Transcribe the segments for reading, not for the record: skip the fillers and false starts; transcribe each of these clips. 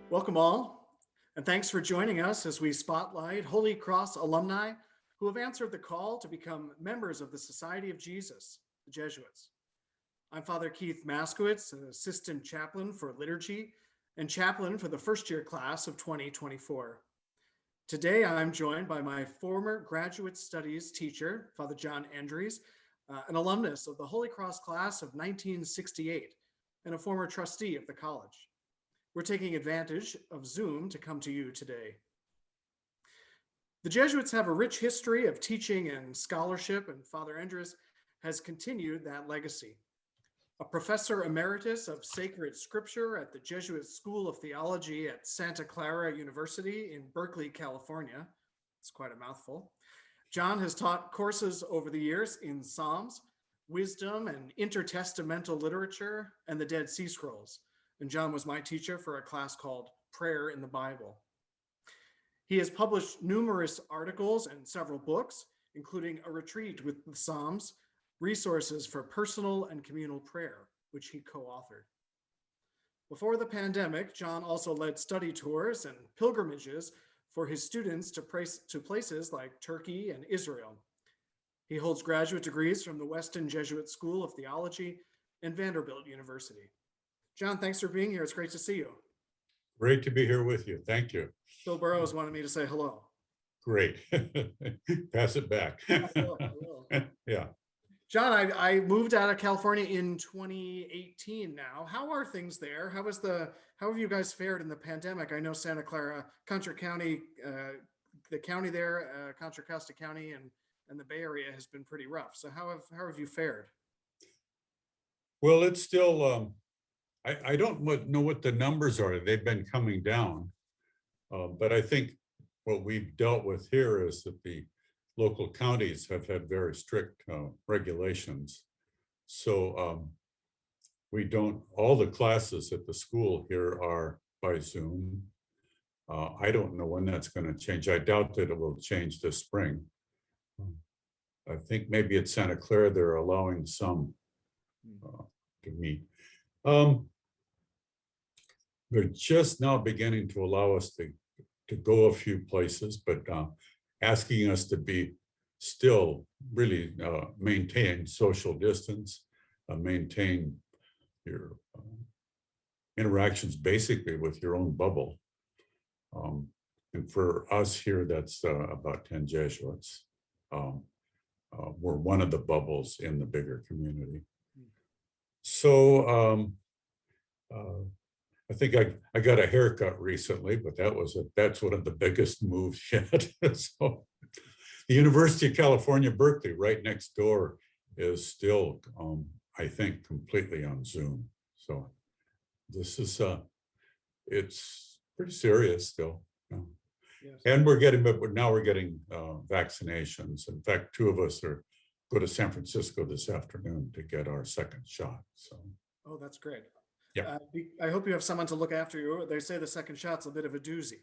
Welcome all, and thanks for joining us as we spotlight Holy Cross alumni who have answered the call to become members of the Society of Jesus, the Jesuits. I'm Father Keith Maskowitz, an assistant chaplain for liturgy and chaplain for the first year class of 2024. Today, I'm joined by my former graduate studies teacher, Father John Endres, an alumnus of the Holy Cross class of 1968 and a former trustee of the college. We're taking advantage of Zoom to come to you today. The Jesuits have a rich history of teaching and scholarship, and Father Endres has continued that legacy. A professor emeritus of sacred scripture at the Jesuit School of Theology at Santa Clara University in Berkeley, California. It's quite a mouthful. John has taught courses over the years in Psalms, wisdom and intertestamental literature, and the Dead Sea Scrolls. And John was my teacher for a class called Prayer in the Bible. He has published numerous articles and several books, including A Retreat with the Psalms, Resources for Personal and Communal Prayer, which he co-authored. Before the pandemic, John also led study tours and pilgrimages for his students to places like Turkey and Israel. He holds graduate degrees from the Weston Jesuit School of Theology and Vanderbilt University. John, thanks for being here. It's great to see you. Great to be here with you. Thank you. Bill Burrows wanted me to say hello. Great. Pass it back. I will. Yeah. John, I moved out of California in 2018 now. How are things there? How have you guys fared in the pandemic? I know Santa Clara, Contra County, the county there, Contra Costa County and the Bay Area has been pretty rough. So how have you fared? Well, it's still, I don't know what the numbers are. They've been coming down. But I think what we've dealt with here is that the local counties have had very strict regulations. So all the classes at the school here are by Zoom. I don't know when that's going to change. I doubt that it will change this spring. I think maybe at Santa Clara, they're allowing some to meet. They're just now beginning to allow us to go a few places, but asking us to be still really maintain social distance, maintain your interactions basically with your own bubble. And for us here, that's about 10 Jesuits. We're one of the bubbles in the bigger community. So I think I got a haircut recently, but that's one of the biggest moves yet. So the University of California, Berkeley, right next door, is still, I think, completely on Zoom. So this is, it's pretty serious still. Yes. And now we're getting vaccinations. In fact, two of us go to San Francisco this afternoon to get our second shot. So. Oh, that's great. Yeah. I hope you have someone to look after you. They say the second shot's a bit of a doozy.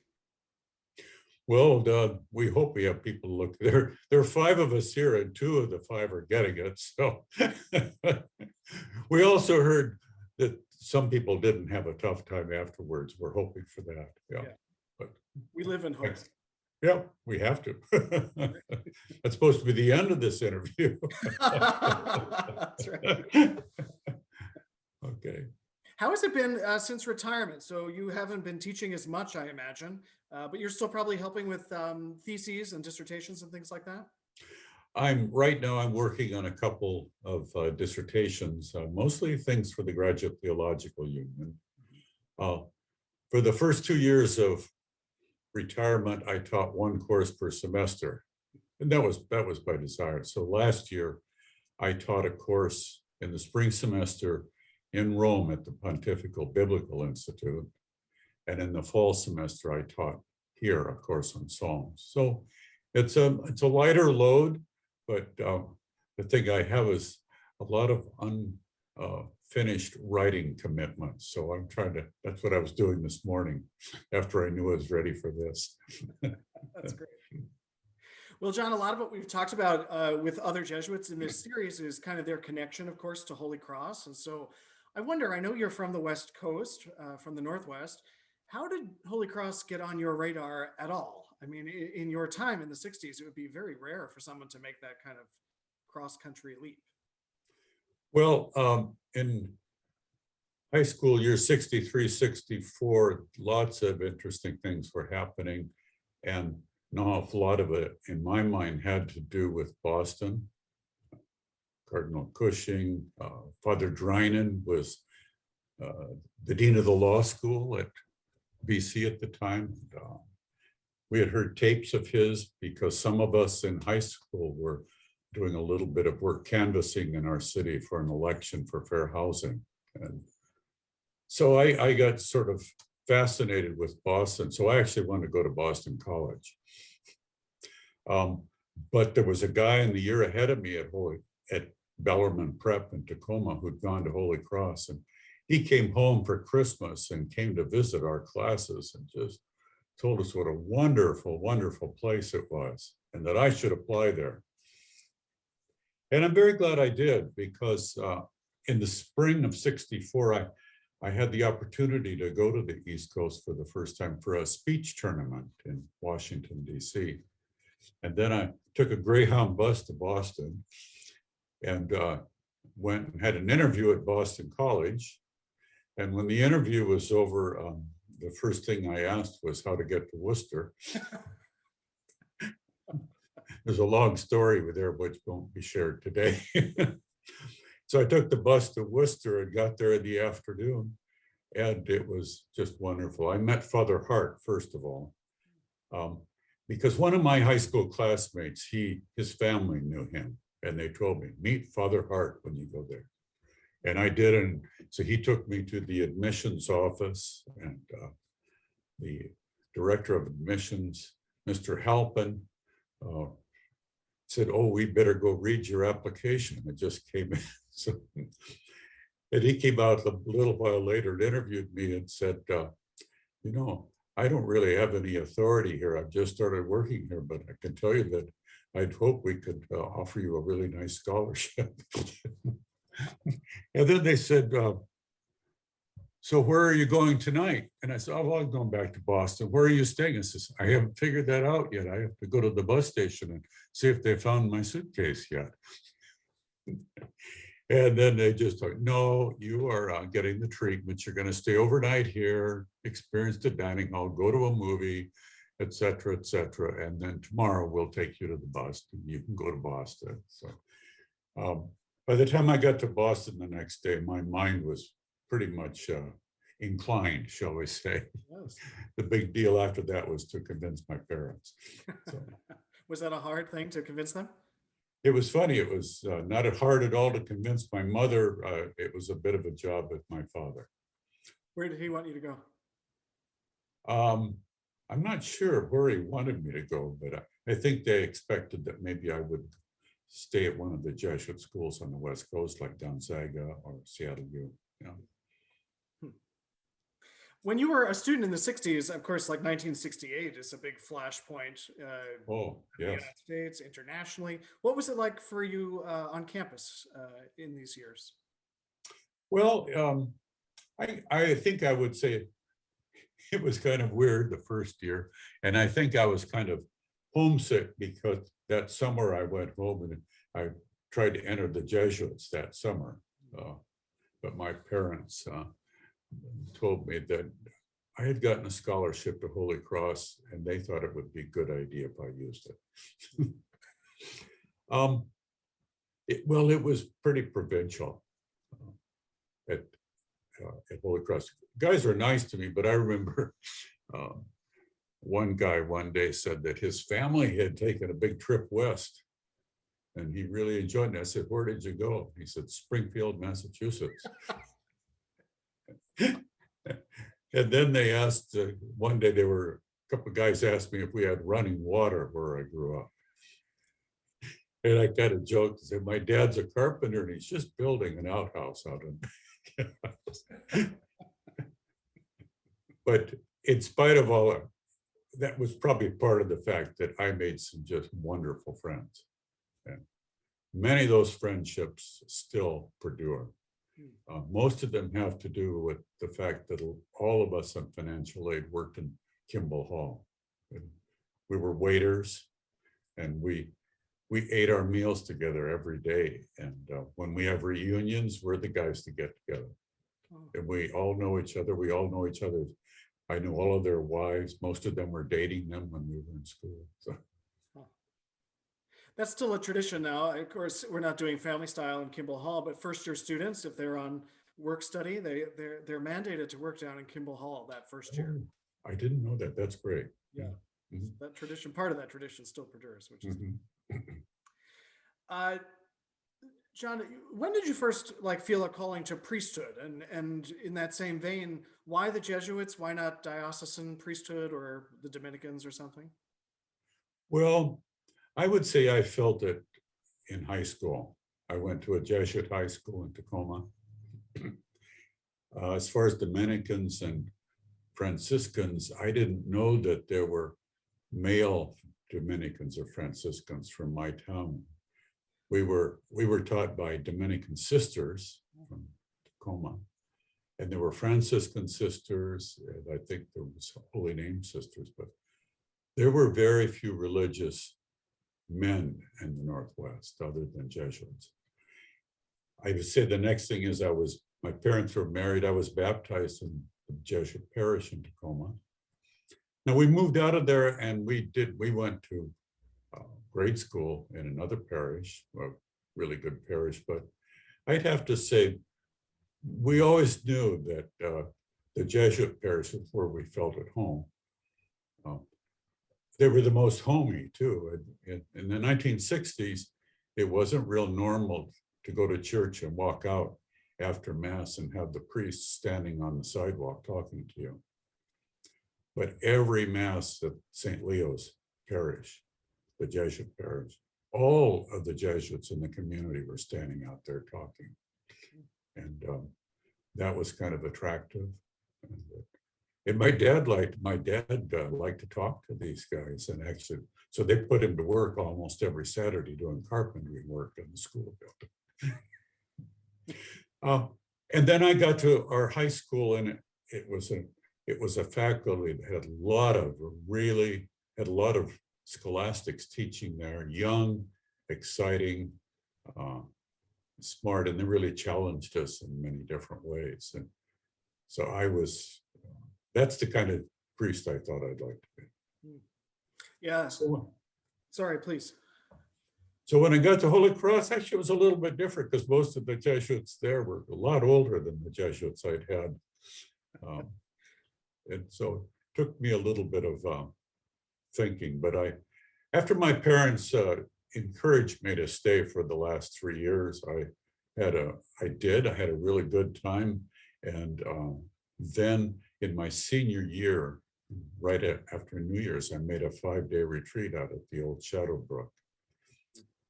Well, we hope we have people to look there. There are 5 of us here, and 2 of the 5 are getting it. So we also heard that some people didn't have a tough time afterwards. We're hoping for that. Yeah. But we live in hope. Yeah, we have to. That's supposed to be the end of this interview. That's right. Okay. How has it been since retirement? So you haven't been teaching as much, I imagine, but you're still probably helping with theses and dissertations and things like that? Right now I'm working on a couple of dissertations, mostly things for the Graduate Theological Union. For the first 2 years of retirement, I taught 1 course per semester, and that was by desire. So last year, I taught a course in the spring semester in Rome at the Pontifical Biblical Institute. And in the fall semester, I taught here, of course, on Psalms. So it's a lighter load, but the thing I have is a lot of unfinished writing commitments. So that's what I was doing this morning after I knew I was ready for this. That's great. Well, John, a lot of what we've talked about with other Jesuits in this series is kind of their connection, of course, to Holy Cross. And so I wonder, I know you're from the West Coast, from the Northwest. How did Holy Cross get on your radar at all? I mean, in your time in the 60s, it would be very rare for someone to make that kind of cross-country leap. Well, in high school year 63, 64, lots of interesting things were happening. And an awful lot of it, in my mind, had to do with Boston. Cardinal Cushing, Father Drinan was the dean of the law school at BC at the time. We had heard tapes of his because some of us in high school were doing a little bit of work canvassing in our city for an election for fair housing. And so I got sort of fascinated with Boston. So I actually wanted to go to Boston College. But there was a guy in the year ahead of me at Bellarmine Prep in Tacoma who'd gone to Holy Cross. And he came home for Christmas and came to visit our classes and just told us what a wonderful, wonderful place it was and that I should apply there. And I'm very glad I did because in the spring of 64, I had the opportunity to go to the East Coast for the first time for a speech tournament in Washington, DC. And then I took a Greyhound bus to Boston and went and had an interview at Boston College. And when the interview was over, the first thing I asked was how to get to Worcester. There's a long story there, which won't be shared today. So I took the bus to Worcester and got there in the afternoon, and it was just wonderful. I met Father Hart, first of all, because one of my high school classmates, his family knew him, and they told me, meet Father Hart when you go there. And I did, and so he took me to the admissions office, and the director of admissions, Mr. Halpin, said, oh, we better go read your application. It just came in. So, and he came out a little while later and interviewed me and said, you know, I don't really have any authority here. I've just started working here, but I can tell you that I'd hope we could offer you a really nice scholarship. And then they said, so where are you going tonight? And I said, oh, well, I'm going back to Boston. Where are you staying? I says, I haven't figured that out yet. I have to go to the bus station and see if they found my suitcase yet. And then they just thought, no, you are getting the treatment. You're going to stay overnight here, experience the dining hall, go to a movie, et cetera, et cetera. And then tomorrow we'll take you to the bus and you can go to Boston. So by the time I got to Boston the next day, my mind was pretty much inclined, shall we say. Yes. The big deal after that was to convince my parents. So, was that a hard thing to convince them? it was funny. It was not hard at all to convince my mother. It was a bit of a job with my father. Where did he want you to go? I'm not sure where he wanted me to go, but I think they expected that maybe I would stay at one of the Jesuit schools on the West Coast, like Gonzaga or Seattle U. You know. When you were a student in the 60s, of course, like 1968 is a big flashpoint Oh, in the yes. United States, internationally. What was it like for you on campus in these years? Well, I think I would say it was kind of weird the first year. And I think I was kind of homesick because that summer I went home and I tried to enter the Jesuits that summer. But my parents told me that I had gotten a scholarship to Holy Cross and they thought it would be a good idea if I used it. Well, it was pretty provincial at Holy Cross. Guys are nice to me, but I remember one guy one day said that his family had taken a big trip west and he really enjoyed it. I said, where did you go? He said, Springfield, Massachusetts. And then they asked, one day a couple of guys asked me if we had running water where I grew up. And I kind of joked and said, my dad's a carpenter and he's just building an outhouse out in. But in spite of all that was probably part of the fact that I made some just wonderful friends. And many of those friendships still perdure. Most of them have to do with the fact that all of us on financial aid worked in Kimball Hall. And we were waiters, and we ate our meals together every day. And when we have reunions, we're the guys to get together. And we all know each other. We all know each other. I know all of their wives. Most of them were dating them when we were in school. So. That's still a tradition now. Of course, we're not doing family style in Kimball Hall, but first year students, if they're on work study, they're mandated to work down in Kimball Hall that first year. Oh, I didn't know that. That's great. Yeah. Mhm. That tradition, part of that tradition still perdures, which is Mhm. John, when did you first feel a calling to priesthood? And in that same vein, why the Jesuits? Why not diocesan priesthood or the Dominicans or something? Well, I would say I felt it in high school. I went to a Jesuit high school in Tacoma. As far as Dominicans and Franciscans, I didn't know that there were male Dominicans or Franciscans from my town. We were taught by Dominican sisters from Tacoma, and there were Franciscan sisters, and I think there was Holy Name sisters, but there were very few religious men in the Northwest other than Jesuits. I would say the next thing is my parents were married. I was baptized in the Jesuit parish in Tacoma. Now we moved out of there and we went to grade school in another parish, a really good parish, but I'd have to say we always knew that the Jesuit parishes where we felt at home. They were the most homey too. In the 1960s, it wasn't real normal to go to church and walk out after Mass and have the priest standing on the sidewalk talking to you. But every Mass at St. Leo's parish, the Jesuit parish, all of the Jesuits in the community were standing out there talking. And that was kind of attractive. And my dad liked to talk to these guys, and actually, so they put him to work almost every Saturday doing carpentry work in the school building. And then I got to our high school, and it was a faculty that had a lot of scholastics teaching there, young, exciting, smart, and they really challenged us in many different ways. And so that's the kind of priest I thought I'd like to be. Yeah. Sorry, please. So when I got to Holy Cross, actually it was a little bit different because most of the Jesuits there were a lot older than the Jesuits I'd had. And so it took me a little bit of thinking, but after my parents encouraged me to stay for the last 3 years, I had a really good time. And then in my senior year, right after New Year's, I made a 5-day retreat out at the old Shadowbrook,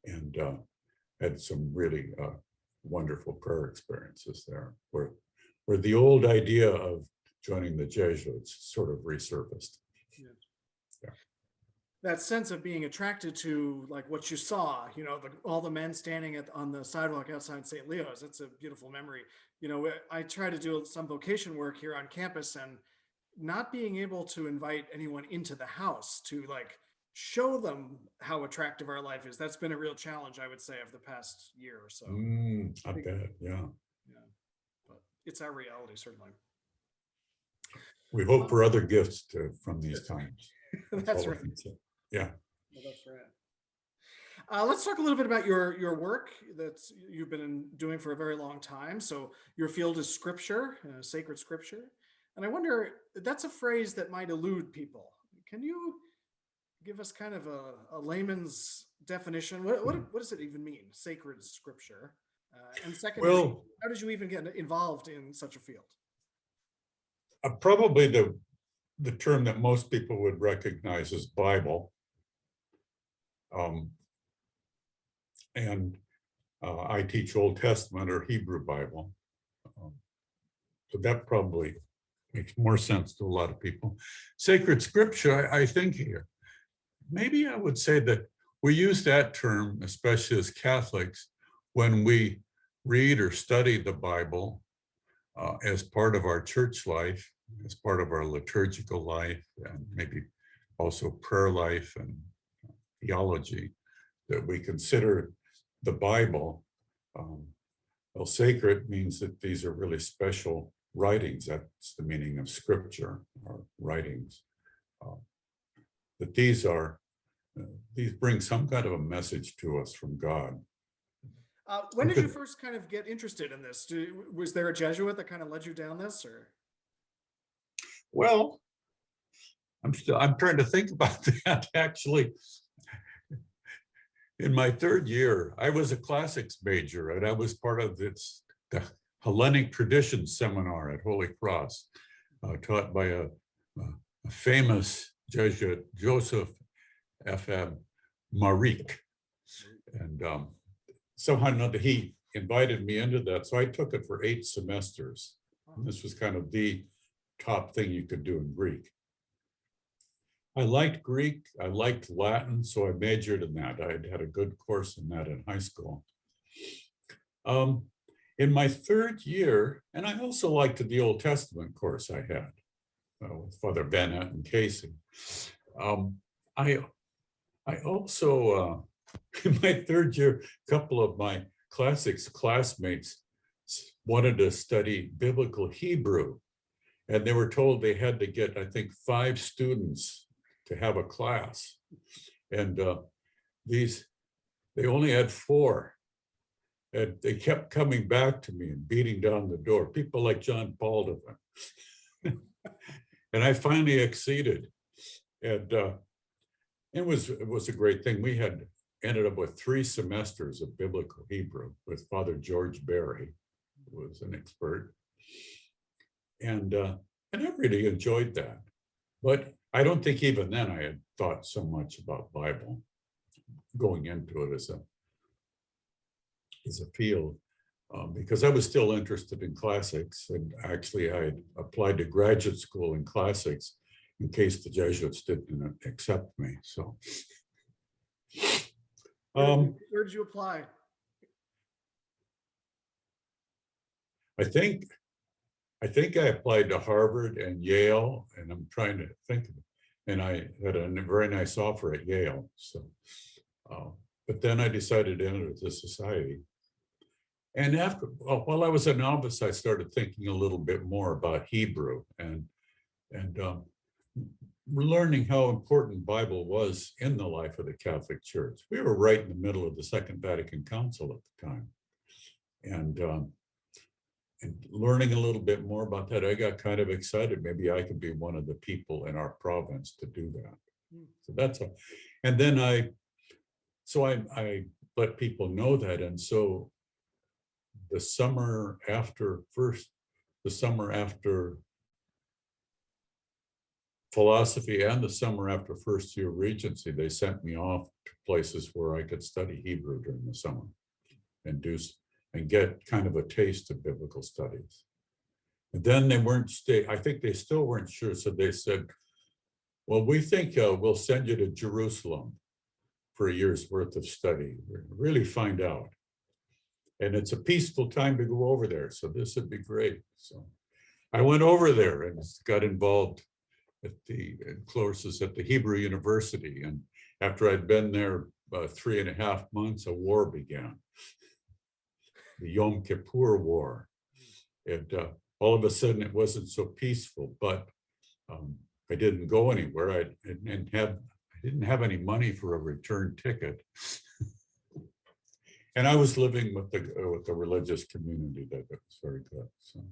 and had some really wonderful prayer experiences there, where the old idea of joining the Jesuits sort of resurfaced. Yeah. That sense of being attracted to what you saw, all the men standing on the sidewalk outside St. Leo's. That's a beautiful memory. I try to do some vocation work here on campus, and not being able to invite anyone into the house to show them how attractive our life is. That's been a real challenge, I would say, of the past year or so. I bet, yeah. But it's our reality, certainly. We hope for other gifts from these times. That's right. Yeah. Well, that's right. Let's talk a little bit about your work that you've been doing for a very long time. So your field is scripture, sacred scripture. And I wonder, that's a phrase that might elude people. Can you give us kind of a layman's definition? What does it even mean, sacred scripture? And secondly, how did you even get involved in such a field? Probably the term that most people would recognize is Bible. And I teach Old Testament or Hebrew Bible. So that probably makes more sense to a lot of people. Sacred scripture, I think here, maybe I would say that we use that term, especially as Catholics, when we read or study the Bible as part of our church life, as part of our liturgical life, and maybe also prayer life and theology, that we consider the Bible. Well, sacred means that these are really special writings. That's the meaning of scripture, or writings. That these bring some kind of a message to us from God. When did you first kind of get interested in this? Was there a Jesuit that kind of led you down this, or? Well, I'm trying to think about that actually. In my third year, I was a classics major, and I was part of the Hellenic Tradition Seminar at Holy Cross, taught by a famous Jesuit, Joseph F.M. Marique. And somehow he invited me into that. So I took it for 8 semesters. And this was kind of the top thing you could do in Greek. I liked Greek, I liked Latin, so I majored in that. I had a good course in that in high school. In my third year, and I also liked the Old Testament course I had with Father Bennett and Casey. I also, in my third year, a couple of my classics classmates wanted to study biblical Hebrew, and they were told they had to get, I think, 5 students to have a class. And they only had 4. And they kept coming back to me and beating down the door, people like John Baldwin. And I finally acceded. And it was a great thing. We had ended up with 3 semesters of biblical Hebrew with Father George Berry, who was an expert. And I really enjoyed that. But I don't think even then I had thought so much about Bible going into it as a field, because I was still interested in classics. And actually I had applied to graduate school in classics in case the Jesuits didn't accept me. So where did you apply? I think I applied to Harvard and Yale, and I'm trying to think of it. And I had a very nice offer at Yale. So, but then I decided to enter the society. And while I was a novice, I started thinking a little bit more about Hebrew and learning how important Bible was in the life of the Catholic Church. We were right in the middle of the Second Vatican Council at the time. And learning a little bit more about that, I got kind of excited. Maybe I could be one of the people in our province to do that. So that's all. And then I let people know that. And so the summer after philosophy and the summer after first year Regency, they sent me off to places where I could study Hebrew during the summer and get kind of a taste of biblical studies. And then I think they still weren't sure. So they said, well, we think we'll send you to Jerusalem for a year's worth of study, really find out. And it's a peaceful time to go over there. So this would be great. So I went over there and got involved at the courses at the Hebrew University. And after I'd been there about 3.5 months, a war began. The Yom Kippur War. And all of a sudden it wasn't so peaceful, but I didn't go anywhere. I didn't have any money for a return ticket. And I was living with the religious community that was very good. So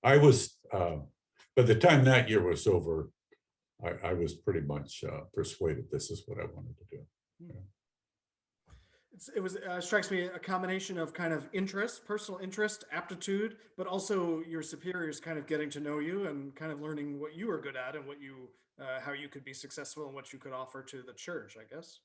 I was, by the time that year was over, I was pretty much persuaded this is what I wanted to do. Yeah. It strikes me a combination of kind of interest, personal interest, aptitude, but also your superiors kind of getting to know you and kind of learning what you were good at and how you could be successful and what you could offer to the church, I guess.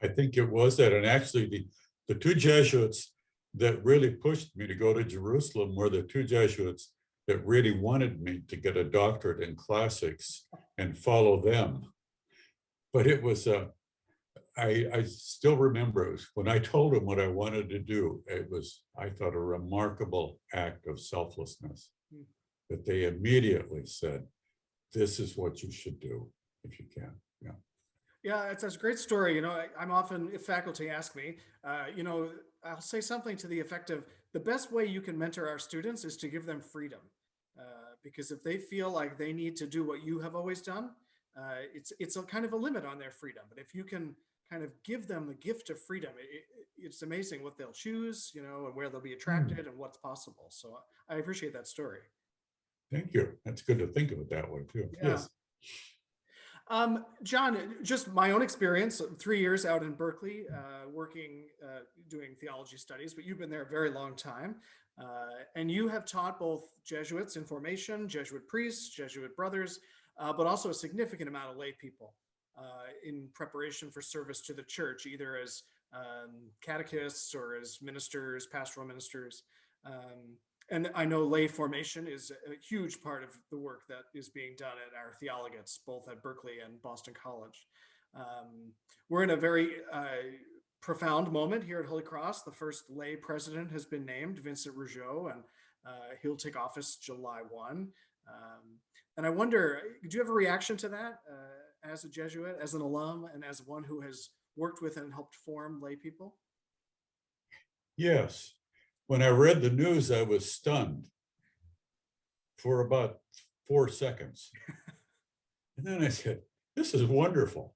I think it was that. And actually the 2 Jesuits that really pushed me to go to Jerusalem were the 2 Jesuits that really wanted me to get a doctorate in classics and follow them. But it was I still remember it was when I told him what I wanted to do, it was, I thought, a remarkable act of selflessness Hmm. that they immediately said, this is what you should do if you can. Yeah. Yeah, it's a great story. I'm often, if faculty ask me, I'll say something to the effect of the best way you can mentor our students is to give them freedom. Because if they feel like they need to do what you have always done, it's a kind of a limit on their freedom. But if you can kind of give them the gift of freedom, it's amazing what they'll choose, and where they'll be attracted and what's possible. So I appreciate that story. Thank you. That's good to think of it that way too. Yeah. Yes. John, just my own experience, 3 years out in Berkeley, working, doing theology studies, but you've been there a very long time. And you have taught both Jesuits in formation, Jesuit priests, Jesuit brothers, but also a significant amount of lay people in preparation for service to the church, either as catechists or as ministers, pastoral ministers. And I know lay formation is a huge part of the work that is being done at our theologates, both at Berkeley and Boston College. We're in a very profound moment here at Holy Cross. The first lay president has been named, Vincent Rougeau, and he'll take office July 1. And I wonder, do you have a reaction to that as a Jesuit, as an alum, and as one who has worked with and helped form lay people? Yes. When I read the news, I was stunned for about 4 seconds. And then I said, this is wonderful.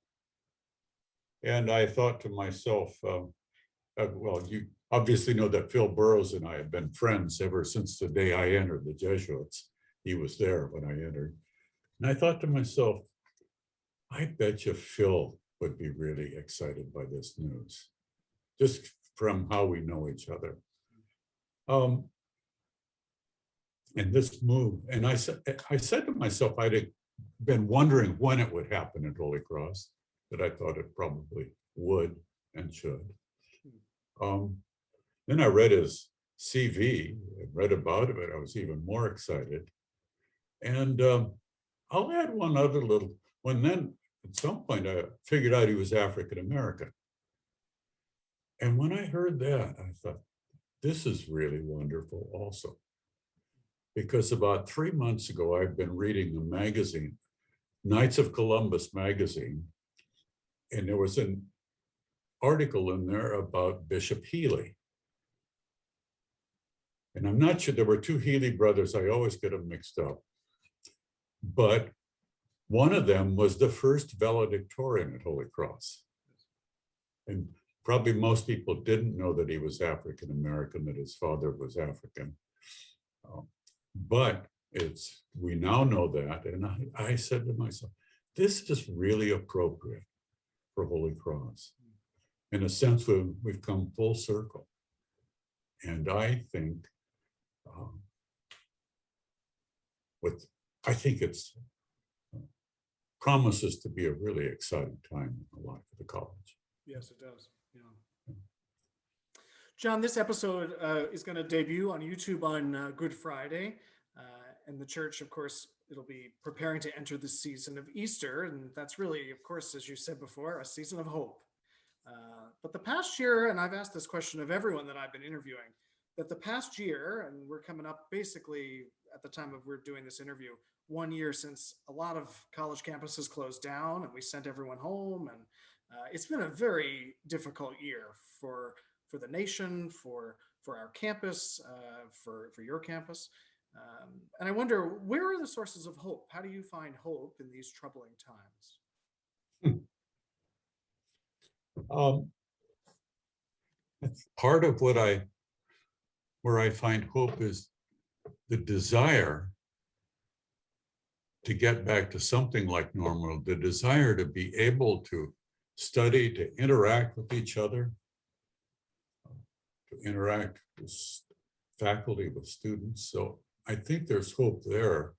And I thought to myself, well, you obviously know that Phil Burrows and I have been friends ever since the day I entered the Jesuits. He was there when I entered. And I thought to myself, I bet you Phil would be really excited by this news, just from how we know each other. And this move, and I said to myself, I'd been wondering when it would happen at Holy Cross, that I thought it probably would and should. Then I read his CV and read about it. I was even more excited. And I'll add one other little one. Then at some point, I figured out he was African American. And when I heard that, I thought, this is really wonderful also. Because about 3 months ago, I've been reading the magazine, Knights of Columbus magazine, and there was an article in there about Bishop Healy. And I'm not sure, there were 2 Healy brothers, I always get them mixed up. But one of them was the first valedictorian at Holy Cross. And probably most people didn't know that he was African American, that his father was African. But we now know that. And I said to myself, this is really appropriate for Holy Cross. In a sense, we've come full circle. And I think it's promises to be a really exciting time in the life of the college. Yes, it does. Yeah. John, this episode is going to debut on YouTube on Good Friday. And the church, of course, it'll be preparing to enter the season of Easter. And that's really, of course, as you said before, a season of hope. But the past year, and I've asked this question of everyone that I've been interviewing, that the past year, and we're coming up basically at the time of we're doing this interview, 1 year since a lot of college campuses closed down and we sent everyone home. And it's been a very difficult year for the nation, for our campus, for your campus. And I wonder, where are the sources of hope? How do you find hope in these troubling times? Part of where I find hope is the desire to get back to something like normal, the desire to be able to study, to interact with each other, to interact with faculty, with students. So I think there's hope there,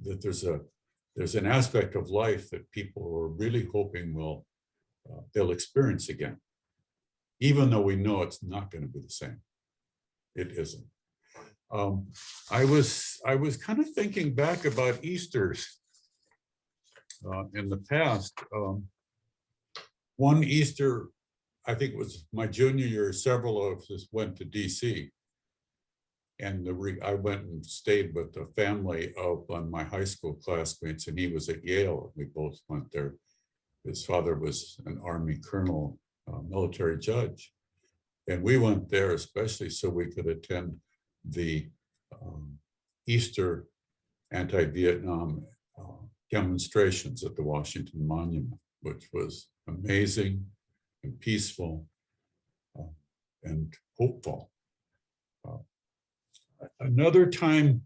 that there's an aspect of life that people are really hoping they'll experience again, even though we know it's not going to be the same. It isn't. I was kind of thinking back about Easters in the past. one Easter, I think it was my junior year, several of us went to DC. And I went and stayed with the family of one of my high school classmates, and he was at Yale. We both went there. His father was an Army colonel, military judge. And we went there especially so we could attend the Easter anti-Vietnam demonstrations at the Washington Monument, which was amazing and peaceful and hopeful. Another time,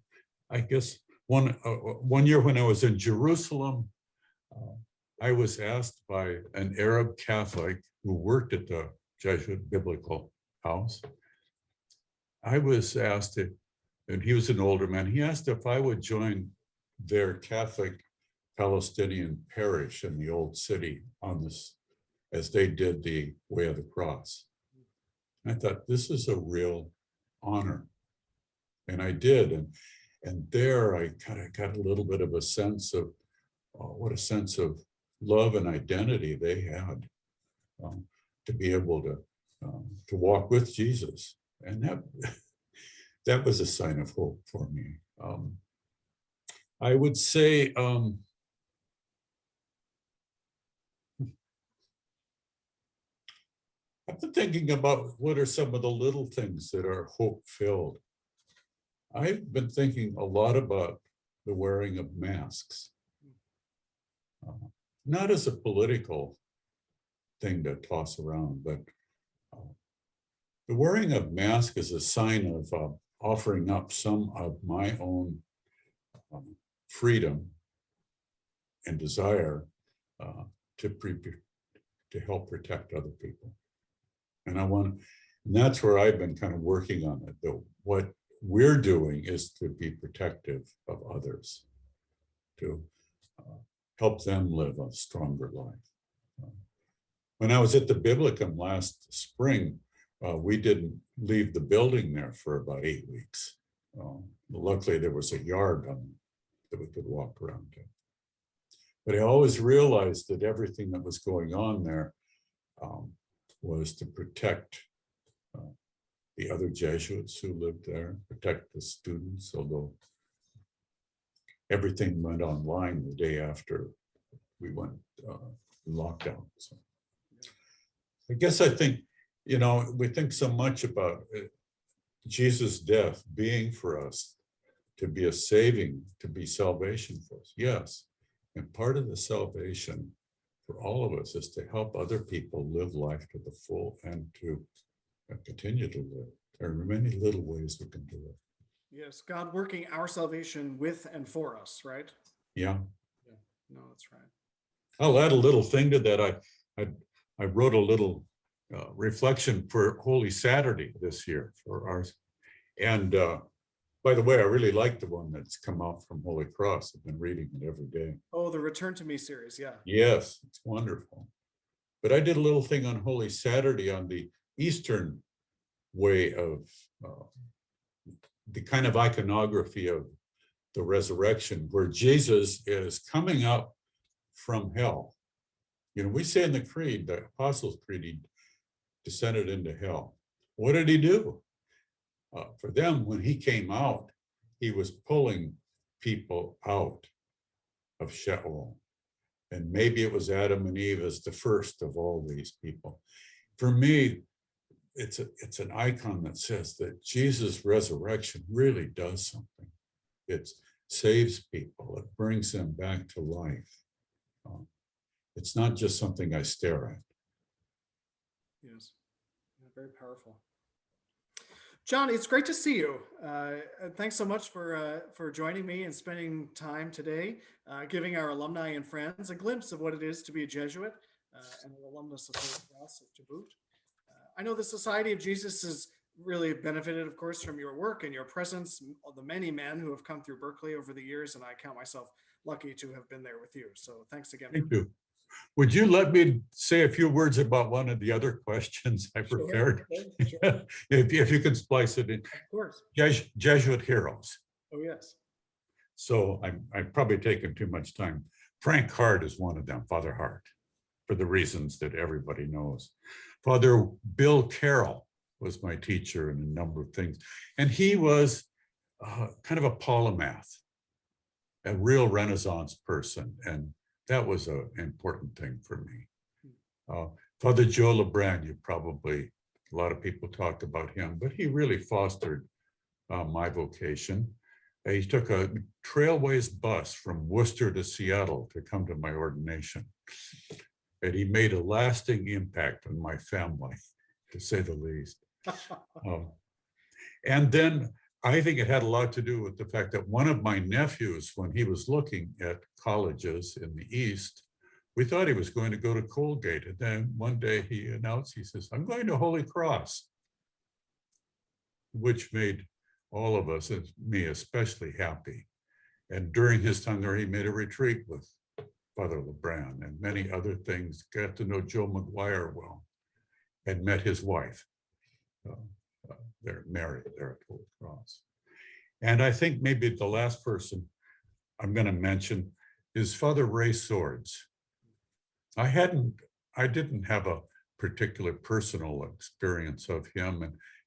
I guess, one year when I was in Jerusalem, I was asked by an Arab Catholic who worked at the Jesuit Biblical House. I was asked if, and he was an older man, he asked if I would join their Catholic Palestinian parish in the old city on this, as they did the Way of the Cross. I thought, this is a real honor. And I did. And there I kind of got a little bit of a sense of what a sense of love and identity they had to be able to walk with Jesus. And that was a sign of hope for me. I would say I've been thinking about what are some of the little things that are hope-filled. I've been thinking a lot about the wearing of masks, not as a political thing to toss around, but the wearing of masks is a sign of offering up some of my own freedom and desire to help protect other people. And that's where I've been kind of working on it. What we're doing is to be protective of others, to help them live a stronger life. When I was at the Biblicum last spring, we didn't leave the building there for about 8 weeks. Luckily, there was a yard that we could walk around in. But I always realized that everything that was going on there was to protect the other Jesuits who lived there, protect the students, although everything went online the day after we went lockdown. So I think, we think so much about Jesus' death being for us, to be to be salvation for us. Yes. And part of the salvation for all of us is to help other people live life to the full and to continue to live. There are many little ways we can do it. Yes, God working our salvation with and for us, right? Yeah. No, that's right. I'll add a little thing to that. I wrote a little reflection for Holy Saturday this year for ours. And by the way, I really like the one that's come out from Holy Cross. I've been reading it every day. Oh, the Return to Me series, yeah. Yes, it's wonderful. But I did a little thing on Holy Saturday on the Eastern way of the kind of iconography of the resurrection, where Jesus is coming up from hell. We say in the Creed, the Apostles' Creed, he descended into hell. What did he do? For them, when he came out, he was pulling people out of Sheol. And maybe it was Adam and Eve as the first of all these people. For me, it's an icon that says that Jesus' resurrection really does something. It saves people. It brings them back to life. It's not just something I stare at. Yes, very powerful. John, it's great to see you. Thanks so much for joining me and spending time today, giving our alumni and friends a glimpse of what it is to be a Jesuit and an alumnus of Holy Cross to boot. I know the Society of Jesus has really benefited, of course, from your work and your presence, the many men who have come through Berkeley over the years, and I count myself lucky to have been there with you. So thanks again. Thank you. Would you let me say a few words about one of the other questions I prepared? Sure. If you can splice it in. Of course. Jesuit heroes. Oh, yes. So I'm probably taking too much time. Frank Hart is one of them, Father Hart. for the reasons that everybody knows. Father Bill Carroll was my teacher in a number of things. And he was kind of a polymath, a real Renaissance person. And that was an important thing for me. Father Joe LeBrun, a lot of people talked about him, but he really fostered my vocation. He took a Trailways bus from Worcester to Seattle to come to my ordination. And he made a lasting impact on my family, to say the least. And then I think it had a lot to do with the fact that one of my nephews, when he was looking at colleges in the East, we thought he was going to go to Colgate. And then one day he announced, he says, I'm going to Holy Cross, which made all of us, and me especially, happy. And during his time there, he made a retreat with Father LeBrun and many other things, got to know Joe McGuire well, and met his wife. They're married there at Holy Cross. And I think maybe the last person I'm going to mention is Father Ray Swords. I didn't have a particular personal experience of him.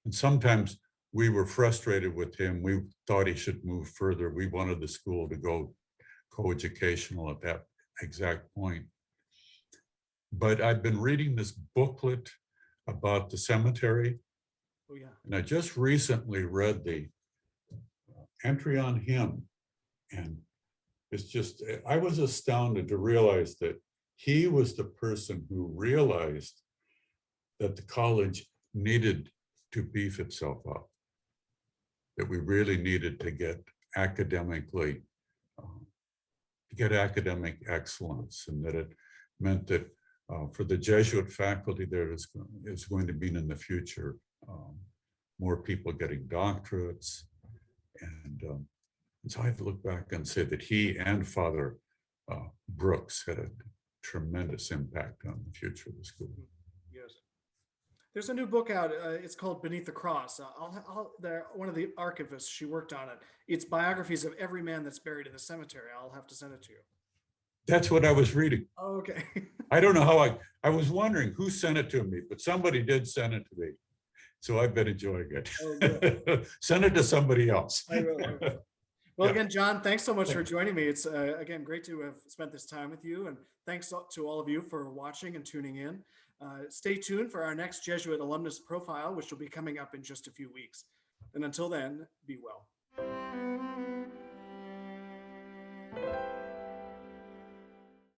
And sometimes we were frustrated with him. We thought he should move further. We wanted the school to go coeducational at that exact point. But I've been reading this booklet about the cemetery. Oh, yeah. And I just recently read the entry on him. And it's just, I was astounded to realize that he was the person who realized that the college needed to beef itself up, that we really needed to get academic excellence, and that it meant that for the Jesuit faculty there is going to be in the future more people getting doctorates. And so I have to look back and say that he and Father Brooks had a tremendous impact on the future of the school. Yes. There's a new book out. It's called Beneath the Cross. One of the archivists, she worked on it. It's biographies of every man that's buried in the cemetery. I'll have to send it to you. That's what I was reading. Oh, okay. I don't know how I was wondering who sent it to me, but somebody did send it to me. So I've been enjoying it. Oh, send it to somebody else. I will. Well, Yeah. again, John, thanks so much for joining me. It's, again, great to have spent this time with you. And thanks to all of you for watching and tuning in. Stay tuned for our next Jesuit alumnus profile, which will be coming up in just a few weeks. And until then, be well.